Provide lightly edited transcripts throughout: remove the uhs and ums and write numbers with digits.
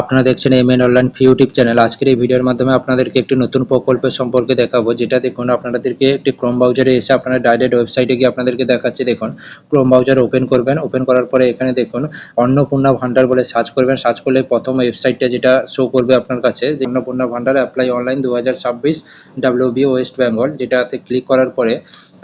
আপনারা দেখছেন MN online fee YouTube channel. আজকের এই ভিডিওর মাধ্যমে আপনাদেরকে একটি নতুন প্রকল্পের সম্পর্কে দেখাবো, যেটা দেখুন আপনাদেরকে একটি ক্রোম ব্রাউজারে এসে আপনারা ডাইরেক্ট ওয়েবসাইটে গিয়ে আপনাদেরকে দেখাচ্ছি। দেখুন, ক্রোম ব্রাউজার ওপেন করবেন। ওপেন করার পরে এখানে দেখুন অন্নপূর্ণা ভান্ডার বলে সার্চ করবেন। সার্চ করলে প্রথম ওয়েবসাইটটা যেটা শো করবে আপনার কাছে, যে Annapurna Bhandar apply online 2026 WB West Bengal, যেটাতে ক্লিক করার পরে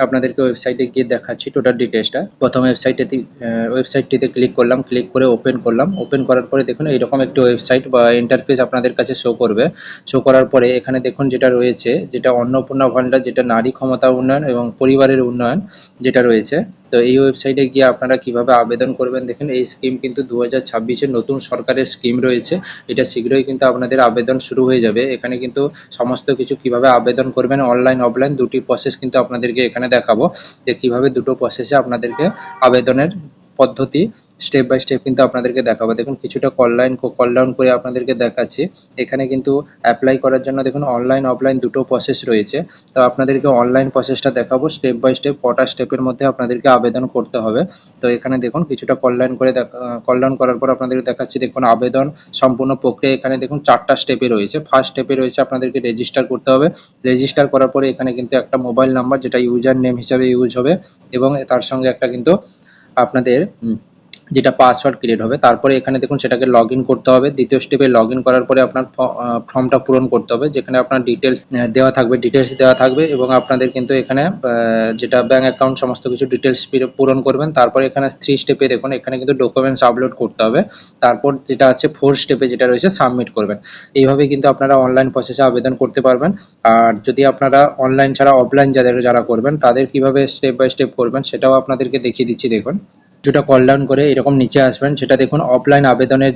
আপনাদেরকে ওয়েবসাইটে গিয়ে দেখাচ্ছি টোটাল ডিটেলসটা। প্রথম ওয়েবসাইটটিতে ক্লিক করলাম। ক্লিক করে ওপেন করলাম। ওপেন করার পরে দেখুন এইরকম একটি ওয়েবসাইট বা ইন্টারফেস আপনাদের কাছে শো করবে। শো করার পরে এখানে দেখুন যেটা রয়েছে, যেটা অন্নপূর্ণা ভান্ডার, যেটা নারী ক্ষমতা উন্নয়ন এবং পরিবারের উন্নয়ন যেটা রয়েছে। তো এই ওয়েবসাইটে গিয়ে আপনারা কিভাবে আবেদন করবেন, দেখুন এই স্কিম কিন্তু 2026-এর নতুন সরকারের স্কিম রয়েছে। এটা শীঘ্রই কিন্তু আপনাদের আবেদন শুরু হয়ে যাবে। এখানে কিন্তু সমস্ত কিছু কিভাবে আবেদন করবেন, অনলাইন অফলাইন দুটি প্রসেস কিন্তু আপনাদেরকে এখানে দেখাবো, যে কিভাবে দুটো প্রসেসে আপনাদেরকে আবেদনের পদ্ধতি স্টেপ বাই স্টেপ কিন্তু আপনাদেরকে দেখাবো। দেখুন কিছুটা কল ডাউন করে আপনাদেরকে দেখাচ্ছি। এখানে কিন্তু অ্যাপ্লাই করার জন্য দেখুন অনলাইন অফলাইন দুটো প্রসেস রয়েছে। তো আপনাদেরকে অনলাইন প্রসেসটা দেখাবো স্টেপ বাই স্টেপ, কটা স্টেপের মধ্যে আপনাদেরকে আবেদন করতে হবে। তো এখানে দেখুন কিছুটা কল ডাউন করার পর আপনাদেরকে দেখাচ্ছি। দেখুন আবেদন সম্পূর্ণ প্রক্রিয়া এখানে দেখুন 4টা স্টেপে রয়েছে। ফার্স্ট স্টেপে রয়েছে আপনাদেরকে রেজিস্টার করতে হবে। রেজিস্টার করার পরে এখানে কিন্তু একটা মোবাইল নাম্বার, যেটা ইউজার নেম হিসাবে ইউজ হবে, এবং তার সঙ্গে একটা কিন্তু আপনাদের যেটা পাসওয়ার্ড ক্রিয়েট হবে। তারপরে এখানে দেখুন সেটাকে লগইন করতে হবে। দ্বিতীয় স্টেপে লগইন করার পরে আপনার ফর্মটা পূরণ করতে হবে, যেখানে আপনার ডিটেলস দেওয়া থাকবে এবং আপনাদের কিন্তু এখানে যেটা ব্যাঙ্ক অ্যাকাউন্ট সমস্ত কিছু ডিটেলস পূরণ করবেন। তারপরে এখানে 3 স্টেপে দেখুন এখানে কিন্তু ডকুমেন্টস আপলোড করতে হবে। তারপর যেটা আছে 4 স্টেপে যেটা রয়েছে সাবমিট করবেন। এইভাবে কিন্তু আপনারা অনলাইন প্রসেসে আবেদন করতে পারবেন। আর যদি আপনারা অনলাইন ছাড়া অফলাইন যারা করবেন, তাদের কিভাবে স্টেপ বাই স্টেপ করবেন সেটাও আপনাদেরকে দেখিয়ে দিচ্ছি। দেখুন কিছুটা কল ডাউন করে এরকম নিচে আসবেন, সেটা দেখুন অফলাইন আবেদনের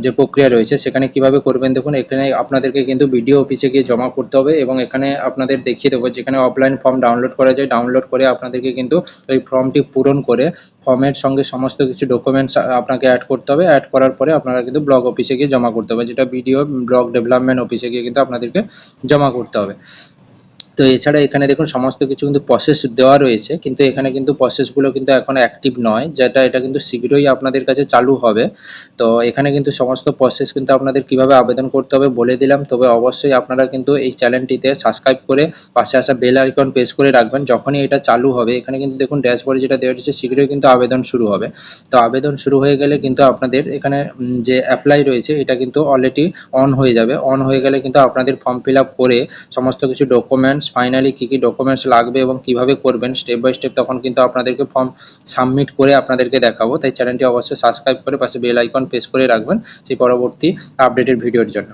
যে প্রক্রিয়া রয়েছে সেখানে কিভাবে করবেন। দেখুন এখানে আপনাদেরকে কিন্তু বিডিও অফিসে গিয়ে জমা করতে হবে, এবং এখানে আপনাদের দেখিয়ে দেবো যেখানে অফলাইন ফর্ম ডাউনলোড করা যায়। ডাউনলোড করে আপনাদেরকে কিন্তু ওই ফর্মটি পূরণ করে ফর্মের সঙ্গে সমস্ত কিছু ডকুমেন্টস আপনাকে অ্যাড করতে হবে। অ্যাড করার পরে আপনারা কিন্তু ব্লক অফিসে গিয়ে জমা করতে হবে, যেটা বিডিও ব্লক ডেভেলপমেন্ট অফিসে গিয়ে কিন্তু আপনাদেরকে জমা করতে হবে। তো এছাড়া এখানে দেখুন সমস্ত কিছু কিন্তু প্রসেস দেওয়া রয়েছে, কিন্তু এখানে কিন্তু প্রসেসগুলো কিন্তু এখন অ্যাক্টিভ নয়, এটা কিন্তু শীঘ্রই আপনাদের কাছে চালু হবে। তো এখানে কিন্তু সমস্ত প্রসেস কিন্তু আপনাদের কিভাবে আবেদন করতে হবে বলে দিলাম। তবে অবশ্যই আপনারা কিন্তু এই চ্যানেলটিতে সাবস্ক্রাইব করে পাশে আসা বেল আইকন প্রেস করে রাখবেন। যখনই এটা চালু হবে এখানে কিন্তু দেখুন ড্যাশবোর্ডে যেটা দেওয়া রয়েছে শীঘ্রই কিন্তু আবেদন শুরু হবে। তো আবেদন শুরু হয়ে গেলে কিন্তু আপনাদের এখানে যে অ্যাপ্লাই রয়েছে এটা কিন্তু অলরেডি অন হয়ে যাবে। অন হয়ে গেলে কিন্তু আপনাদের ফর্ম ফিল আপ করে সমস্ত কিছু ডকুমেন্টস, ফাইনালি কী কী ডকুমেন্টস লাগবে এবং কিভাবে করবেন স্টেপ বাই স্টেপ, তখন কিন্তু আপনাদেরকে ফর্ম সাবমিট করে আপনাদেরকে দেখাবো। তাই চ্যানেলটি অবশ্যই সাবস্ক্রাইব করে পাশে বেল আইকন প্রেস করে রাখবেন সেই পরবর্তী আপডেটের ভিডিওর জন্য।